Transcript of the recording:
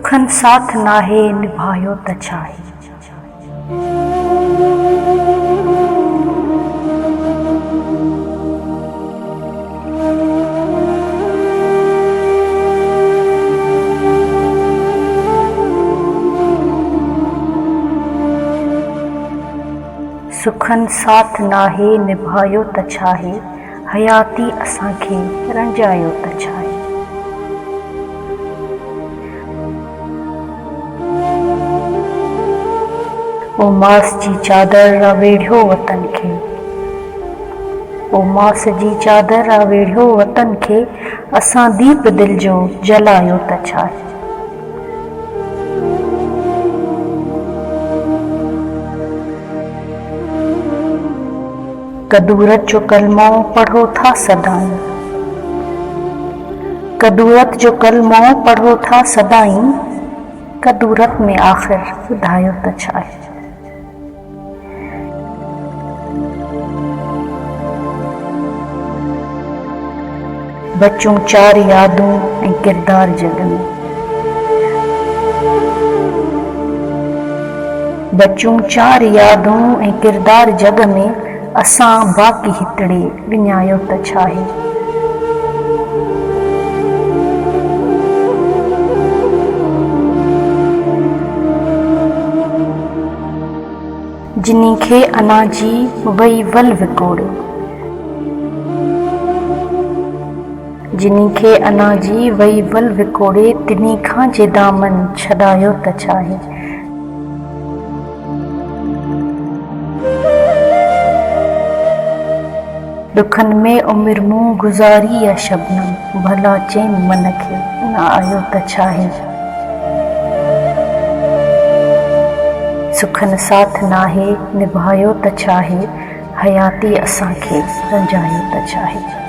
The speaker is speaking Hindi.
सुखन साथ नाहे निभायो त छाहे। सुखन साथ नाहे निभायो त छाहे, हयाती असांखे रंजायो त छाहे। ओ मास जी चादर वेढ़ियो वतन खे, ओ मास जी चादर वेढ़ियो वतन खे, असां दीप दिल जो जलायो त छाहे। कदूरत जो कलमो पढ़ो था सदाई, कदूरत जो कलमो पढ़ो था सदाई, कदूरत में आख़िर ॿुधायो त छाहे। बचूं चार यादूं ऐं किरदार जग में, बचूं चार यादूं ऐं किरदार जग में, असां बाक़ी हितड़े विञायो त छाहे। जिनी खे अना जी वई वल विकोड़े, जिनी खे अना जी वई वल विकोड़े, तिनी खां जे दामन छॾायो त छाहे। दुखन में उमिरि मूं गुज़ारी या शबनम, भला चैन मन खे न आयो त छाहे। सुखन साथ नाहे निभायो त छाहे, हयाती असांखे रंजायो त छाहे।